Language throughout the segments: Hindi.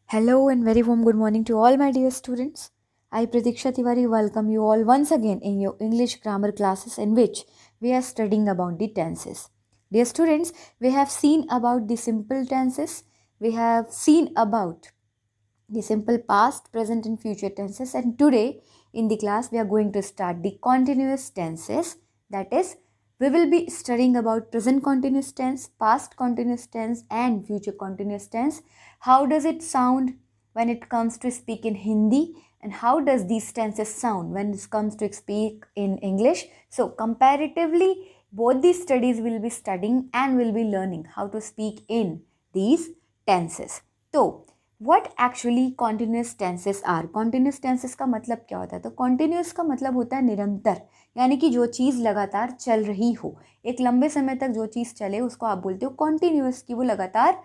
Hello and very warm good morning to all my dear students. I Pratiksha Tiwari welcome you all once again in your English grammar classes in which we are studying about the tenses. Dear students, we have seen about the simple tenses, we have seen about the simple past, present and future tenses, and today in the class we are going to start the continuous tenses. That is, we will be studying about present continuous tense, past continuous tense and future continuous tense. How does it sound when it comes to speak in Hindi, and how does these tenses sound when it comes to speak in English? So comparatively, both these studies will be studying and will be learning how to speak in these tenses. So what actually continuous tenses are. Continuous tenses का मतलब क्या होता है? तो कॉन्टिन्यूस का मतलब होता है निरंतर, यानी कि जो चीज़ लगातार चल रही हो, एक लंबे समय तक जो चीज़ चले उसको आप बोलते हो कॉन्टिन्यूस, कि वो लगातार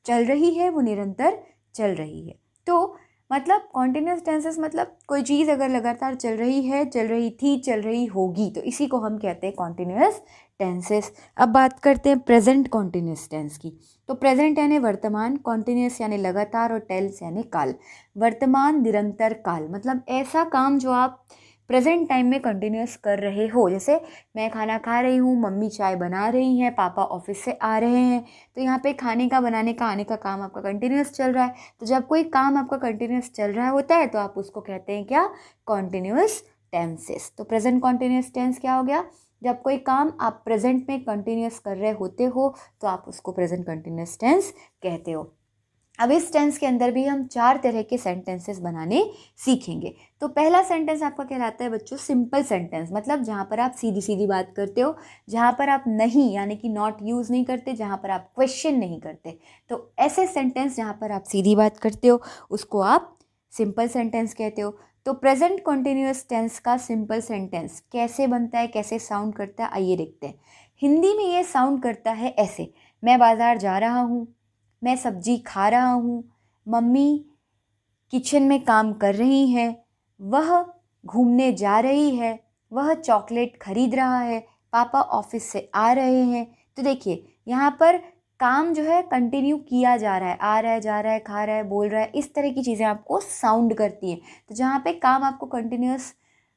चल रही है, वो निरंतर चल रही है. तो मतलब कॉन्टिन्यूस टेंसेस मतलब कोई चीज़ अगर लगातार चल रही है, चल रही थी, चल रही होगी, तो इसी को हम कहते हैं कॉन्टिन्यूस टेंसेस. अब बात करते हैं प्रेजेंट कॉन्टिन्यूस टेंस की. तो प्रेजेंट यानी वर्तमान, कॉन्टिन्यूस यानी लगातार और टेंस यानी काल. वर्तमान निरंतर काल मतलब ऐसा काम जो आप प्रेजेंट टाइम में कंटिन्यूस कर रहे हो. जैसे मैं खाना खा रही हूँ, मम्मी चाय बना रही हैं, पापा ऑफिस से आ रहे हैं, तो यहाँ पे खाने का, बनाने का, आने का काम आपका कंटिन्यूस चल रहा है. तो जब कोई काम आपका कंटिन्यूस चल रहा होता है तो आप उसको कहते हैं क्या? Continuous tenses. तो प्रेजेंट कॉन्टिन्यूस टेंस क्या हो गया? जब कोई काम आप प्रेजेंट में कंटिन्यूस कर रहे होते हो तो आप उसको प्रेजेंट कंटिन्यूस टेंस कहते हो. अब इस टेंस के अंदर भी हम 4 तरह के सेंटेंसेस बनाने सीखेंगे. तो पहला सेंटेंस आपका कहलाता है बच्चों सिंपल सेंटेंस, मतलब जहाँ पर आप सीधी सीधी बात करते हो, जहाँ पर आप नहीं यानी कि नॉट यूज़ नहीं करते, जहाँ पर आप क्वेश्चन नहीं करते. तो ऐसे सेंटेंस जहाँ पर आप सीधी बात करते हो उसको आप सिंपल सेंटेंस कहते हो. तो प्रेजेंट कॉन्टिन्यूस टेंस का सिंपल सेंटेंस कैसे बनता है, कैसे साउंड करता है, आइए देखते हैं. हिंदी में ये साउंड करता है ऐसे: मैं बाज़ार जा रहा हूँ, मैं सब्जी खा रहा हूँ, मम्मी किचन में काम कर रही हैं, वह घूमने जा रही है, वह चॉकलेट खरीद रहा है, पापा ऑफिस से आ रहे हैं. तो देखिए यहाँ पर काम जो है कंटिन्यू किया जा रहा है, आ रहा है, जा रहा है, खा रहा है, बोल रहा है, इस तरह की चीज़ें आपको साउंड करती हैं. तो जहाँ पे काम आपको कंटिन्यूस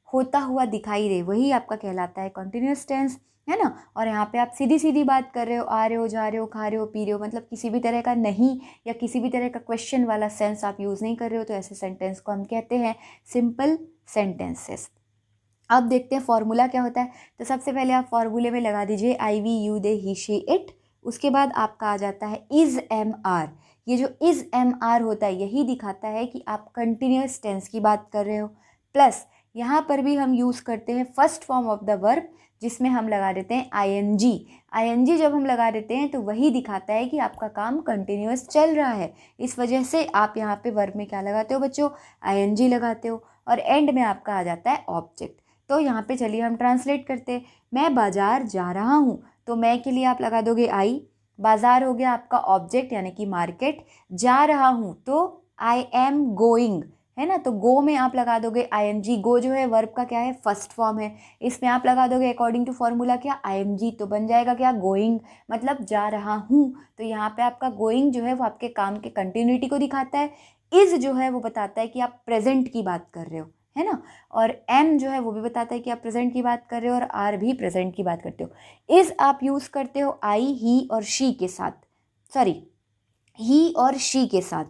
होता हुआ दिखाई दे वही आपका कहलाता है कंटिन्यूस टेंस, है ना. और यहाँ पे आप सीधी सीधी बात कर रहे हो, आ रहे हो, जा रहे हो, खा रहे हो, पी रहे हो, मतलब किसी भी तरह का नहीं या किसी भी तरह का क्वेश्चन वाला सेंस आप यूज़ नहीं कर रहे हो, तो ऐसे सेंटेंस को हम कहते हैं सिंपल सेंटेंसेस. अब देखते हैं फॉर्मूला क्या होता है. तो सबसे पहले आप फॉर्मूले में लगा दीजिए I we you they he she it. उसके बाद आपका आ जाता है इज़ एम आर. ये जो इज़ एम आर होता है यही दिखाता है कि आप कंटिन्यूस टेंस की बात कर रहे हो. प्लस यहाँ पर भी हम यूज़ करते हैं first form of the verb, जिसमें हम लगा देते हैं आईएनजी. आईएनजी जब हम लगा देते हैं तो वही दिखाता है कि आपका काम कंटिन्यूस चल रहा है. इस वजह से आप यहाँ पे वर्ब में क्या लगाते हो बच्चों? आईएनजी लगाते हो. और एंड में आपका आ जाता है ऑब्जेक्ट. तो यहाँ पे चलिए हम ट्रांसलेट करते हैं. मैं बाज़ार जा रहा हूँ, तो मैं के लिए आप लगा दोगे आई. बाज़ार हो गया आपका ऑब्जेक्ट यानी कि मार्केट. जा रहा हूँ तो आई एम गोइंग, है ना. तो गो में आप लगा दोगे आईएनजी. गो जो है वर्ब का क्या है? फर्स्ट फॉर्म है. इसमें आप लगा दोगे अकॉर्डिंग टू फॉर्मूला क्या? आईएनजी. तो बन जाएगा क्या? गोइंग, मतलब जा रहा हूँ. तो यहाँ पे आपका गोइंग जो है वो आपके काम के कंटिन्यूटी को दिखाता है. इज़ जो है वो बताता है कि आप प्रेजेंट की बात कर रहे हो, है ना. और एम जो है वो भी बताता है कि आप प्रेजेंट की बात कर रहे हो, और आर भी प्रेजेंट की बात करते हो. इज़ आप यूज़ करते हो आई, ही और शी के साथ, सॉरी ही और शी के साथ.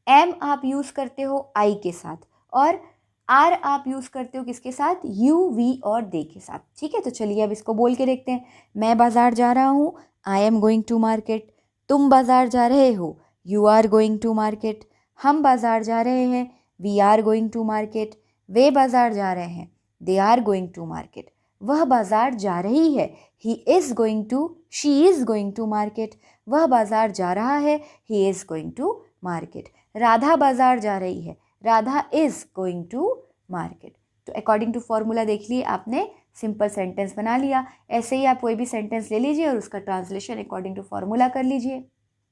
एम आप यूज़ करते हो आई के साथ, और आर आप यूज़ करते हो किसके साथ? यू, वी और दे के साथ. ठीक है, तो चलिए अब इसको बोल के देखते हैं. मैं बाज़ार जा रहा हूँ, I am going to market. तुम बाज़ार जा रहे हो, you are going to market. हम बाज़ार जा रहे हैं, we are going to market. वे बाज़ार जा रहे हैं, they are going to market. वह बाज़ार जा रही है, he is going to, she is going to market. वह बाज़ार जा रहा है, he is going to market. Radha बाज़ार जा रही है, Radha is going to market. तो अकॉर्डिंग टू फॉर्मूला देख लिए आपने सिंपल सेंटेंस बना लिया. ऐसे ही आप कोई भी सेंटेंस ले लीजिए और उसका ट्रांसलेशन अकॉर्डिंग टू फॉर्मूला कर लीजिए.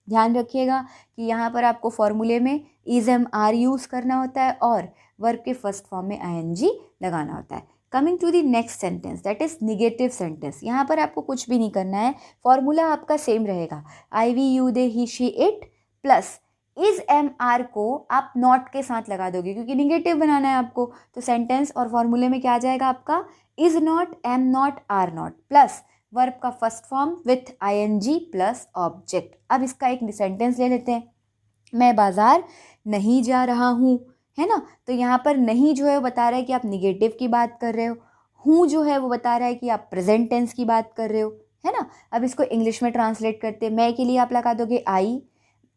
ध्यान रखिएगा कि यहाँ पर आपको फॉर्मूले में इज़ एम आर यूज़ करना होता है और वर्ब के फर्स्ट फॉर्म में आईएनजी लगाना होता है. Coming to the next sentence, that is negative sentence. यहाँ पर आपको कुछ भी नहीं करना है, फॉर्मूला आपका सेम रहेगा. I we you they he she it plus is am are को आप नॉट के साथ लगा दोगे क्योंकि निगेटिव बनाना है आपको, तो सेंटेंस और फॉर्मूले में क्या आ जाएगा आपका, is not, am not, are not plus verb का first form with ING plus object. अब इसका एक सेंटेंस ले लेते हैं, मैं बाजार नहीं जा रहा हूँ, है ना। तो यहाँ पर नहीं जो है वो बता रहा है कि आप निगेटिव की बात कर रहे हो, हूँ जो है वो बता रहा है कि आप प्रेजेंट टेंस की बात कर रहे हो, है ना। अब इसको इंग्लिश में ट्रांसलेट करते हैं, मैं के लिए आप लगा दोगे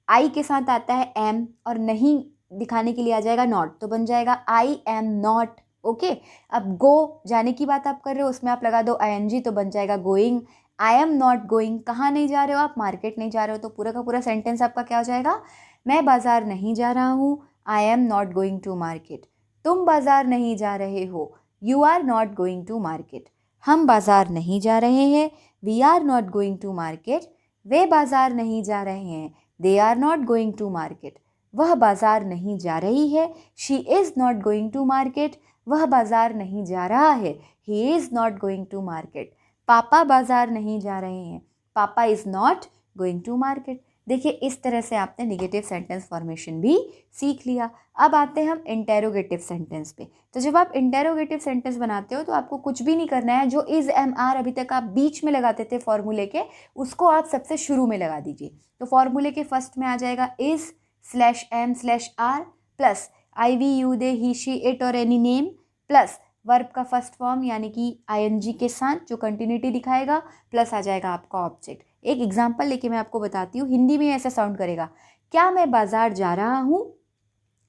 आई के साथ आता है एम और नहीं दिखाने के लिए आ जाएगा नॉट, तो बन जाएगा आई एम नॉट। ओके, अब गो जाने की बात आप कर रहे हो, उसमें आप लगा दो आईएनजी तो बन जाएगा going. I am not going, कहाँ नहीं जा रहे हो आप, मार्केट नहीं जा रहे हो, तो पूरा का पूरा सेंटेंस आपका क्या हो जाएगा, मैं बाजार नहीं जा रहा हूँ, I am not going to market. तुम बाजार नहीं जा रहे हो, you are not going to market. हम बाजार नहीं जा रहे हैं, we are not going to market. वे बाजार नहीं जा रहे हैं, they are not going to market. वह बाजार नहीं जा रही है, she is not going to market. वह बाजार नहीं जा रहा है, he is not going to market. पापा बाजार नहीं जा रहे हैं, पापा is not going to market. देखिए इस तरह से आपने निगेटिव सेंटेंस फॉर्मेशन भी सीख लिया। अब आते हैं हम इंटेरोगेटिव सेंटेंस पे। तो जब आप इंटेरोगेटिव सेंटेंस बनाते हो तो आपको कुछ भी नहीं करना है, जो इज़ एम आर अभी तक आप बीच में लगाते थे फॉर्मूले के, उसको आप सबसे शुरू में लगा दीजिए। तो फॉर्मूले के फर्स्ट में आ जाएगा is slash am slash are plus I we you they he she it और एनी नेम प्लस वर्ब का फर्स्ट फॉर्म यानी कि आईएनजी के साथ जो कंटिन्यूटी दिखाएगा प्लस आ जाएगा आपका ऑब्जेक्ट। एक एग्जांपल लेके मैं आपको बताती हूँ, हिंदी में ऐसा साउंड करेगा, क्या मैं बाजार जा रहा हूँ।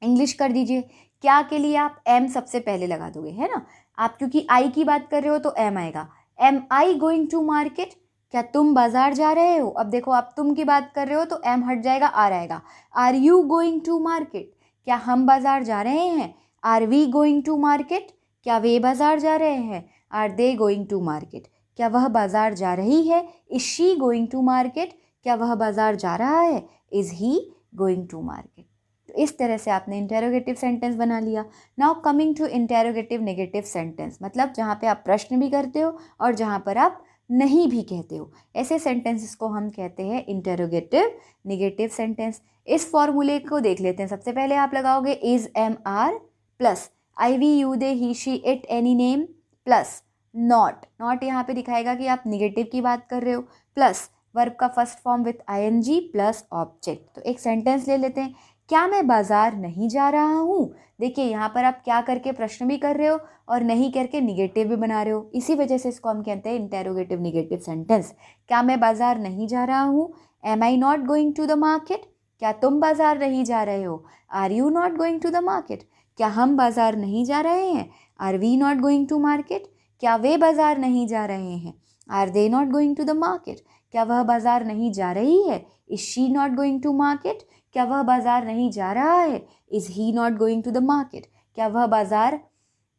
इंग्लिश कर दीजिए, क्या के लिए आप एम सबसे पहले लगा दोगे, है ना। आप क्योंकि आई की बात कर रहे हो तो एम आएगा। Am I going to market, क्या तुम बाजार जा रहे हो। अब देखो आप तुम की बात कर रहे हो तो एम हट जाएगा, आर आएगा। Are you going to market, क्या हम बाजार जा रहे हैं। Are we going to market, क्या वे बाजार जा रहे हैं। Are they going to market, क्या वह बाजार जा रही है। Is she going to market, क्या वह बाजार जा रहा है। Is he going to market. तो इस तरह से आपने इंटेरोगेटिव सेंटेंस बना लिया। Now coming to interrogative negative sentence, मतलब जहाँ पे आप प्रश्न भी करते हो और जहाँ पर आप नहीं भी कहते हो, ऐसे सेंटेंसेस को हम कहते हैं इंटेरोगेटिव नेगेटिव सेंटेंस। इस फॉर्मूले को देख लेते हैं। सबसे पहले आप लगाओगे is am are plus I we you they he she it any name plus not यहाँ पे दिखाएगा कि आप निगेटिव की बात कर रहे हो, प्लस वर्ब का first form with ING plus object. तो एक सेंटेंस ले लेते हैं, क्या मैं बाजार नहीं जा रहा हूँ। देखिए यहाँ पर आप क्या करके प्रश्न भी कर रहे हो और नहीं करके निगेटिव भी बना रहे हो, इसी वजह से इसको हम कहते हैं इंटेरोगेटिव निगेटिव सेंटेंस। क्या मैं बाजार नहीं जा रहा हूँ। Am I not going to the market, क्या तुम बाजार नहीं जा रहे हो। Are you not going to the market, क्या हम बाजार नहीं जा रहे हैं। Are we not going to market, क्या वे बाजार नहीं जा रहे हैं। Are they not going to the market, क्या वह बाजार नहीं जा रही है। Is she not going to market, क्या वह बाजार नहीं जा रहा है। Is he not going to the market, क्या वह बाजार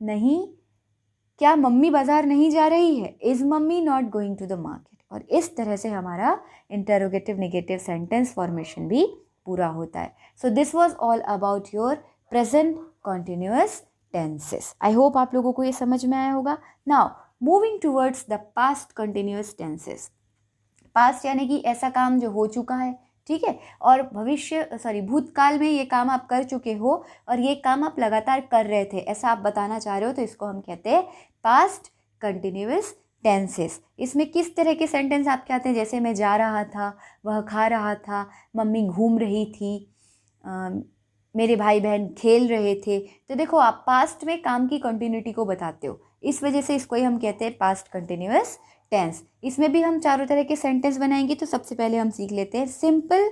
नहीं, क्या मम्मी बाजार नहीं जा रही है। Is mummy not going to the market. और इस तरह से हमारा इंटेरोगेटिव नेगेटिव सेंटेंस फॉर्मेशन भी पूरा होता है। So this was all about your present continuous tenses. I hope आप लोगों को ये समझ में आया होगा। Now moving towards the past continuous tenses. Past यानी कि ऐसा काम जो हो चुका है, ठीक है, और भूतकाल में ये काम आप कर चुके हो और ये काम आप लगातार कर रहे थे, ऐसा आप बताना चाह रहे हो, तो इसको हम कहते हैं पास्ट कंटिन्यूअस टेंसेस। इसमें किस तरह के सेंटेंस आपके आते हैं, जैसे मैं जा रहा था, वह खा रहा था, मम्मी घूम रही थी, मेरे भाई बहन खेल रहे थे। तो देखो आप पास्ट में काम की कंटिन्यूटी को बताते हो, इस वजह से इसको ही हम कहते हैं पास्ट कंटिन्यूअस टेंस। इसमें भी हम चारों तरह के सेंटेंस बनाएंगे। तो सबसे पहले हम सीख लेते हैं सिंपल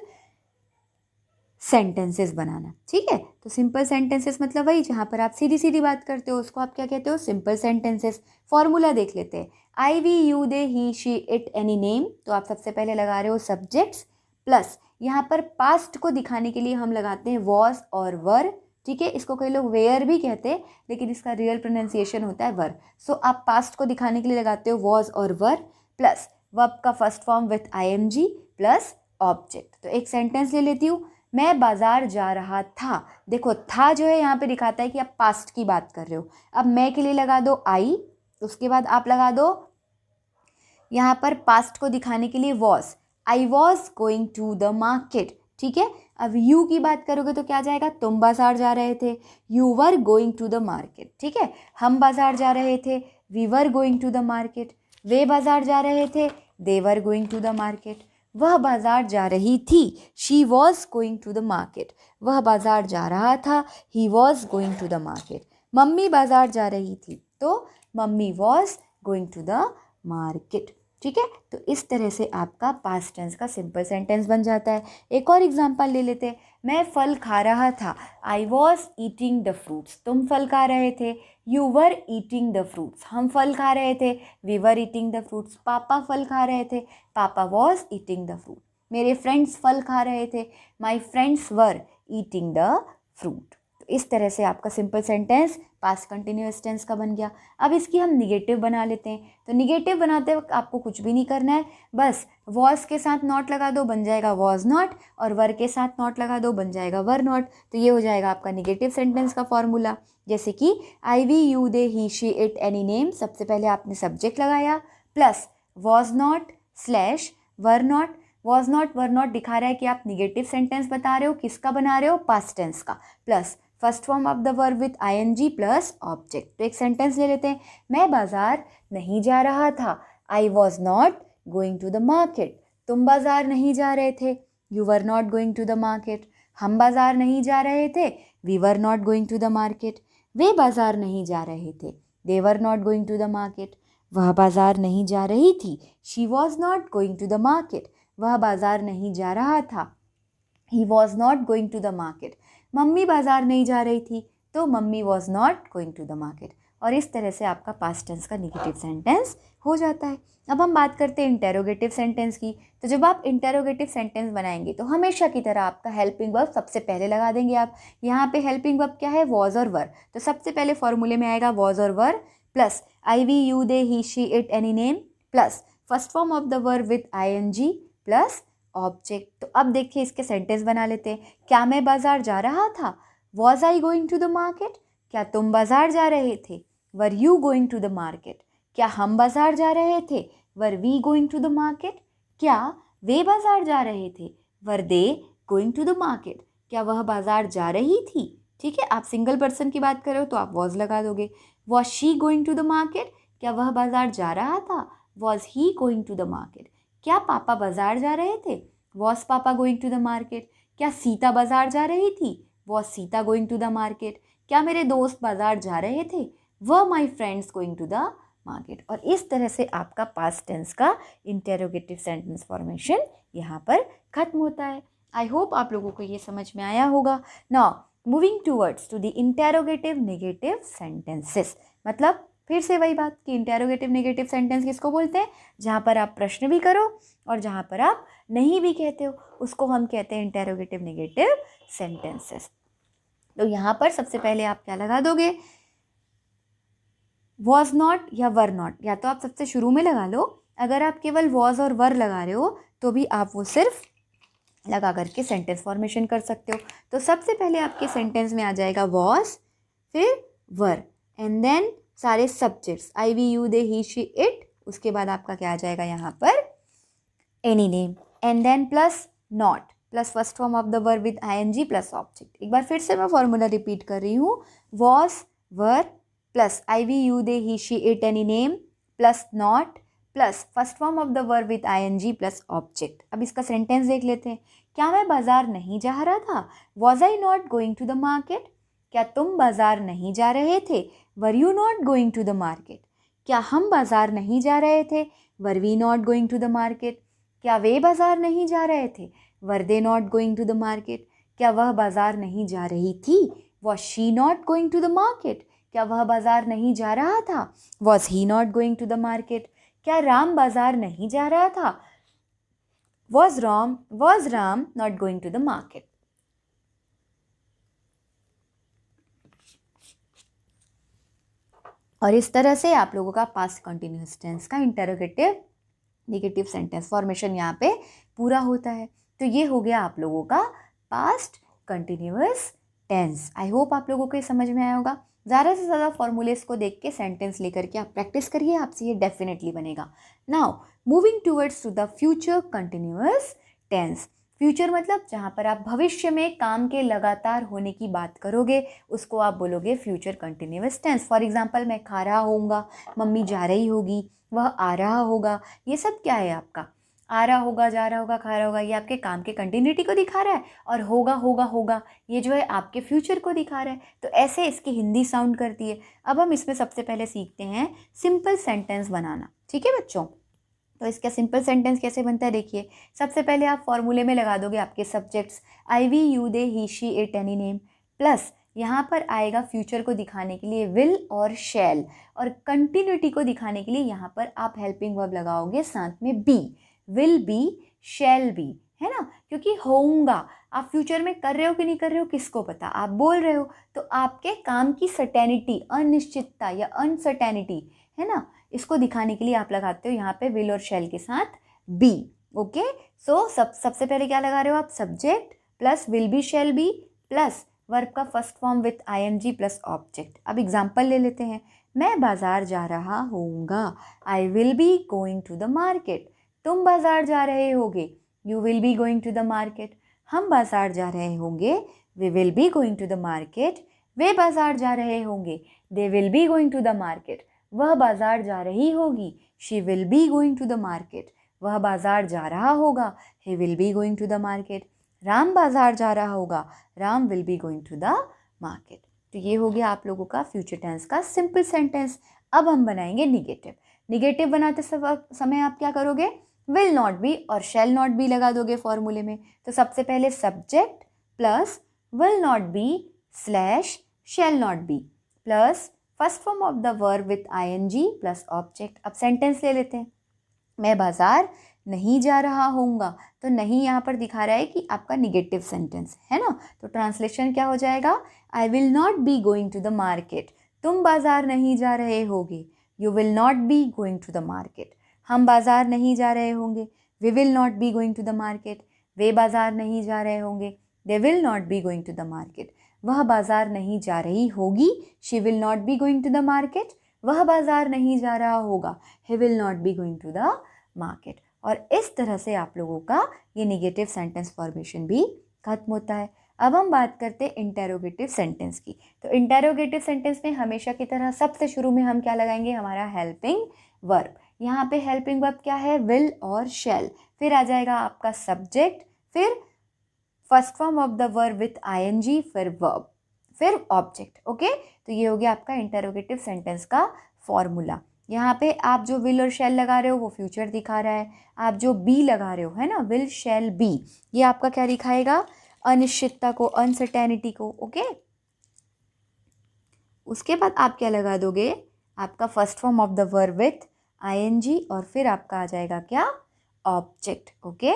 सेंटेंसेस बनाना, ठीक है। तो सिंपल सेंटेंसेस मतलब वही जहाँ पर आप सीधी सीधी बात करते हो, उसको आप क्या कहते हो, सिंपल सेंटेंसेस। फॉर्मूला देख लेते हैं, I we you they he she it any name. तो आप सबसे पहले लगा रहे हो सब्जेक्ट्स प्लस यहाँ पर पास्ट को दिखाने के लिए हम लगाते हैं वॉज और वर, ठीक है। इसको कई लोग वेयर भी कहते हैं लेकिन इसका रियल प्रोनाउंसिएशन होता है वर। सो आप पास्ट को दिखाने के लिए लगाते हो वॉज और वर प्लस वर्ब का first form with ING plus object. तो एक सेंटेंस ले लेती हूँ, मैं बाजार जा रहा था। देखो था जो है यहाँ पे दिखाता है कि आप पास्ट की बात कर रहे हो। अब मैं के लिए लगा दो आई, उसके बाद आप लगा दो यहाँ पर पास्ट को दिखाने के लिए was, I was going to the market, ठीक है। अब यू की बात करोगे तो क्या जाएगा, तुम बाजार जा रहे थे, you were going to the market, ठीक है। हम बाजार जा रहे थे, we were going to the market. वे बाजार जा रहे थे, they were going to the market. वह बाजार जा रही थी, she was going to the market. वह बाजार जा रहा था, he was going to the market. Mummy बाजार जा रही थी, तो mummy was going to the market, ठीक है। तो इस तरह से आपका पास्ट टेंस का सिंपल सेंटेंस बन जाता है। एक और एग्जांपल ले लेते हैं, मैं फल खा रहा था, I was eating the fruits. तुम फल खा रहे थे, you were eating the fruits. हम फल खा रहे थे, we were eating the fruits. पापा फल खा रहे थे, papa was eating the fruit. मेरे फ्रेंड्स फल खा रहे थे, my friends were eating the fruit. तो इस तरह से आपका simple sentence past continuous tense का बन गया। अब इसकी हम निगेटिव बना लेते हैं। तो निगेटिव बनाते वक्त आपको कुछ भी नहीं करना है, बस वॉज के साथ नॉट लगा दो, बन जाएगा वॉज नॉट, और वर के साथ नॉट लगा दो, बन जाएगा वर नॉट। तो ये हो जाएगा आपका निगेटिव सेंटेंस का फॉर्मूला। जैसे कि I we you they he she it any name, सबसे पहले आपने सब्जेक्ट लगाया, plus was not slash were not. Was not were not दिखा रहा है कि आप निगेटिव सेंटेंस बता रहे हो, किसका बना रहे हो, पास्ट टेंस का, plus first form of the verb with ING plus object. तो एक सेंटेंस ले लेते हैं, मैं बाजार नहीं जा रहा था, I was not going to the market. तुम बाजार नहीं जा रहे थे, you were not going to the market. हम बाजार नहीं जा रहे थे, we were not going to the market. वे बाजार नहीं जा रहे थे, they were not going to the market. वह बाजार नहीं जा रही थी, she was not going to the market. वह बाजार नहीं जा रहा था, he was not going to the market. Mummy बाजार नहीं जा रही थी, तो mummy was not going to the market. और इस तरह से आपका पास्ट टेंस का नेगेटिव सेंटेंस हो जाता है। अब हम बात करते हैं इंटेरोगेटिव सेंटेंस की। तो जब आप इंटेरोगेटिव सेंटेंस बनाएंगे तो हमेशा की तरह आपका हेल्पिंग वर्ब सबसे पहले लगा देंगे आप। यहाँ पे हेल्पिंग वर्ब क्या है, वॉज और वर। तो सबसे पहले फॉर्मूले में आएगा वॉज और were, plus I we you they he she it any name, plus first form of the verb with ING plus object. तो अब देखिए इसके सेंटेंस बना लेते हैं। क्या मैं बाजार जा रहा था, was I going to the market. क्या तुम बाजार जा रहे थे, were you going to the market. क्या हम बाजार जा रहे थे, were we going to the market. क्या वे बाजार जा रहे थे, were they going to the market. क्या वह बाजार जा रही थी, ठीक है, आप सिंगल पर्सन की बात कर रहे हो तो आप वॉज लगा दोगे। Was she going to the market, क्या वह बाजार जा रहा था, was he going to the market. क्या पापा बाजार जा रहे थे, वॉज पापा गोइंग टू द मार्केट। क्या सीता बाजार जा रही थी, was Sita going to the market. क्या मेरे दोस्त बाजार जा रहे थे, were my friends going to the market. और इस तरह से आपका पास्ट टेंस का इंटेरोगेटिव सेंटेंस फॉर्मेशन यहाँ पर खत्म होता है। आई होप आप लोगों को ये समझ में आया होगा। Now moving towards to the interrogative negative sentences. मतलब फिर से वही बात कि इंटेरोगेटिव नेगेटिव सेंटेंस किसको बोलते हैं, जहाँ पर आप प्रश्न भी करो और जहाँ पर आप नहीं भी कहते हो, उसको हम कहते हैं इंटेरोगेटिव नेगेटिव सेंटेंसेस। तो यहाँ पर सबसे पहले आप क्या लगा दोगे, वॉज नॉट या वर नॉट, या तो आप सबसे शुरू में लगा लो। अगर आप केवल वॉज और वर लगा रहे हो तो भी आप वो सिर्फ लगा करके सेंटेंस फॉर्मेशन कर सकते हो। तो सबसे पहले आपके सेंटेंस में आ जाएगा वॉज, फिर वर, एंड देन सारे subjects I we you they he she it. उसके बाद आपका क्या आ जाएगा यहाँ पर, any name, and then plus not, plus first form of the verb with ING plus object. एक बार फिर से मैं फॉर्मूला रिपीट कर रही हूँ, was were plus I we you they he she it any name plus not plus first form of the verb with ING plus object. अब इसका सेंटेंस देख लेते हैं। क्या मैं बाजार नहीं जा रहा था, was I not going to the market. क्या तुम बाजार नहीं जा रहे थे, were you not going to the market. क्या हम बाजार नहीं जा रहे थे, were we not going to the market. क्या वे बाजार नहीं जा रहे थे, were they not going to the market. क्या वह बाजार नहीं जा रही थी, was she not going to the market. क्या वह बाजार नहीं जा रहा था, was he not going to the market. क्या राम बाजार नहीं जा रहा था, was Ram not going to the market. और इस तरह से आप लोगों का पास्ट कंटिन्यूअस टेंस का इंटेरोगेटिव नेगेटिव सेंटेंस फॉर्मेशन यहाँ पे पूरा होता है। तो ये हो गया आप लोगों का past continuous tense. I hope आप लोगों को ये समझ में आया होगा। ज़्यादा से ज़्यादा फॉर्मूलेस को देख के सेंटेंस लेकर के आप प्रैक्टिस करिए, आपसे ये डेफिनेटली बनेगा। Now moving towards to the future continuous tense. Future मतलब जहाँ पर आप भविष्य में काम के लगातार होने की बात करोगे उसको आप बोलोगे future continuous tense. For example, मैं खा रहा होऊंगा, मम्मी जा रही होगी, वह आ रहा होगा, ये सब क्या है आपका? आ रहा होगा, जा रहा होगा, खा रहा होगा, ये आपके काम के कंटिन्यूटी को दिखा रहा है। और होगा होगा होगा ये जो है आपके फ्यूचर को दिखा रहा है। तो ऐसे इसकी हिंदी साउंड करती है। अब हम इसमें सबसे पहले सीखते हैं सिंपल सेंटेंस बनाना। ठीक है बच्चों, तो इसका सिंपल सेंटेंस कैसे बनता है देखिए। सबसे पहले आप फॉर्मूले में लगा दोगे आपके subjects I, we, you, they, he, she, it, any name, plus यहाँ पर आएगा फ्यूचर को दिखाने के लिए विल और शैल, और कंटिन्यूटी को दिखाने के लिए यहाँ पर आप हेल्पिंग वर्ब लगाओगे साथ में be, will be, shall be, है ना। क्योंकि होऊंगा, आप फ्यूचर में कर रहे हो कि नहीं कर रहे हो किसको पता, आप बोल रहे हो तो आपके काम की सर्टेनिटी, अनिश्चितता या अनसर्टेनिटी, है ना, इसको दिखाने के लिए आप लगाते हो यहाँ पे विल और शैल के साथ बी। ओके, सो सबसे पहले क्या लगा रहे हो आप? Subject plus will be shall be plus verb का first form with ING plus object. अब एग्जाम्पल ले लेते हैं। मैं बाजार जा रहा होऊंगा, I will be going to the market. तुम बाजार जा रहे होगे, you will be going to the market. हम बाजार जा रहे होंगे, we will be going to the market. वे बाजार जा रहे होंगे, they will be going to the market. वह बाजार जा रही होगी, she will be going to the market. वह बाजार जा रहा होगा, he will be going to the market. Ram बाजार जा रहा होगा, Ram will be going to the market. तो ये हो गया आप लोगों का फ्यूचर टेंस का सिंपल सेंटेंस। अब हम बनाएंगे निगेटिव। निगेटिव बनाते समय आप क्या करोगे? विल नॉट बी और शैल नॉट बी लगा दोगे फॉर्मूले में। तो सबसे पहले subject plus will not be slash shall not be plus first form of the verb with ING plus object. अब सेंटेंस ले लेते हैं। मैं बाजार नहीं जा रहा होऊंगा, तो नहीं यहाँ पर दिखा रहा है कि आपका निगेटिव सेंटेंस है ना। तो ट्रांसलेशन क्या हो जाएगा? I will not be going to the market. तुम बाजार नहीं जा रहे होगे, you will not be going to the market. हम बाजार नहीं जा रहे होंगे, we will not be going to the market. वे बाजार नहीं जा रहे होंगे, they will not be going to the market. वह बाजार नहीं जा रही होगी, she will not be going to the market. वह बाजार नहीं जा रहा होगा, he will not be going to the market. और इस तरह से आप लोगों का ये निगेटिव सेंटेंस फॉर्मेशन भी खत्म होता है। अब हम बात करते हैं इंटेरोगेटिव सेंटेंस की। तो इंटेरोगेटिव सेंटेंस में हमेशा की तरह सबसे शुरू में हम क्या लगाएंगे? हमारा हेल्पिंग वर्ब। यहाँ पे हेल्पिंग वर्ब क्या है? विल और शैल। फिर आ जाएगा आपका सब्जेक्ट, फिर first form of the verb with ING, फिर वर्ब, फिर ऑब्जेक्ट। ओके, तो ये हो गया आपका इंटेरोगेटिव सेंटेंस का फॉर्मूला। यहाँ पे आप जो विल और शैल लगा रहे हो वो फ्यूचर दिखा रहा है। आप जो बी लगा रहे हो, है ना, विल शैल बी, ये आपका क्या दिखाएगा? अनिश्चितता को, अनसर्टेनिटी को। ओके, उसके बाद आप क्या लगा दोगे? आपका first form of the verb with ING और फिर आपका आ जाएगा क्या? ऑब्जेक्ट। ओके,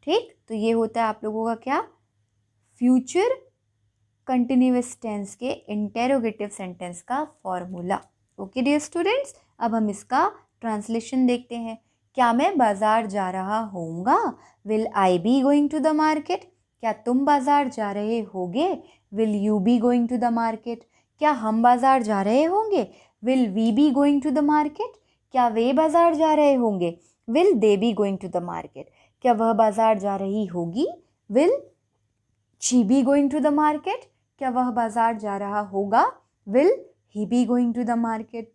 ठीक, तो ये होता है आप लोगों का क्या? फ्यूचर कंटिन्यूअस टेंस के इंटेरोगेटिव सेंटेंस का फॉर्मूला। ओके डियर स्टूडेंट्स, अब हम इसका ट्रांसलेशन देखते हैं। क्या मैं बाजार जा रहा होऊंगा? Will I be going to the market. क्या तुम बाजार जा रहे होगे? Will you be going to the market. क्या हम बाजार जा रहे होंगे? Will we be going to the market. क्या वे बाजार जा रहे होंगे? Will they be going to the market. क्या वह बाजार जा रही होगी? Will she be going to the market. क्या वह बाजार जा रहा होगा? Will he be going to the market.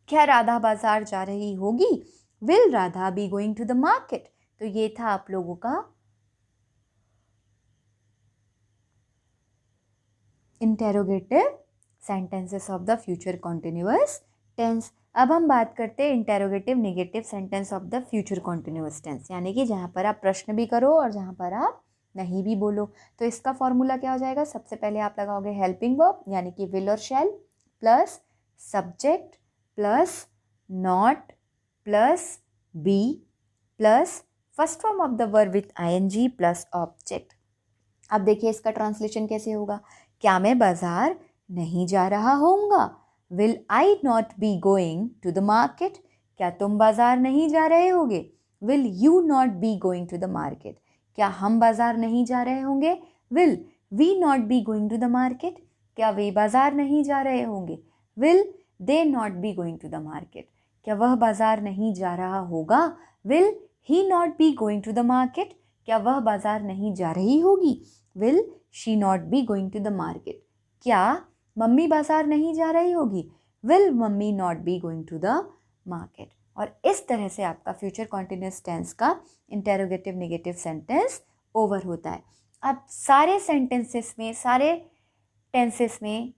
क्या राधा बाजार जा रही होगी? Will Radha be going to the market. तो ये था आप लोगों का interrogative sentences of the future continuous tense. अब हम बात करते हैं interrogative negative sentence of the future continuous tense, यानी कि जहाँ पर आप प्रश्न भी करो और जहाँ पर आप नहीं भी बोलो। तो इसका फॉर्मूला क्या हो जाएगा? सबसे पहले आप लगाओगे हेल्पिंग वर्ब यानी कि विल और shall plus subject plus not plus be plus first form of the verb with ING plus object. अब देखिए इसका ट्रांसलेशन कैसे होगा। क्या मैं बाजार नहीं जा रहा होऊंगा? Will I not be going to the market. क्या तुम बाजार नहीं जा रहे होगे? Will you not be going to the market. क्या हम बाजार नहीं जा रहे होंगे? Will we not be going to the market. क्या वे बाजार नहीं जा रहे होंगे? Will they not be going to the market. क्या वह बाजार नहीं जा रहा होगा? Will he not be going to the market? क्या वह बाजार नहीं जा रही होगी? Will she not be going to the market? क्या मम्मी बाजार नहीं जा रही होगी? Will mummy not be going to the market? और इस तरह से आपका फ्यूचर कॉन्टिन्यूस टेंस का इंटेरोगेटिव नेगेटिव सेंटेंस ओवर होता है। अब सारे सेंटेंसेस में, सारे टेंसेस में,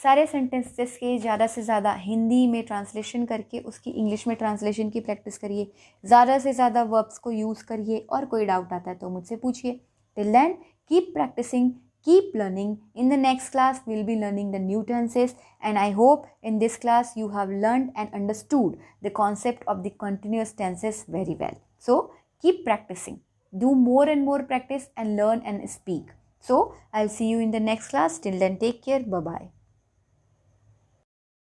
सारे सेंटेंसेस के ज़्यादा से ज़्यादा हिंदी में ट्रांसलेशन करके उसकी इंग्लिश में ट्रांसलेशन की प्रैक्टिस करिए, ज़्यादा से ज़्यादा वर्ब्स को यूज़ करिए, और कोई डाउट आता है तो मुझसे पूछिए। Till then keep practising, keep learning. In the next class we'll be learning the new tenses, and I hope in this class you have learned and understood the concept of the continuous tenses very well. So keep practicing, do more and more practice and learn and speak. So I'll see you in the next class. Till then, take care. Bye bye.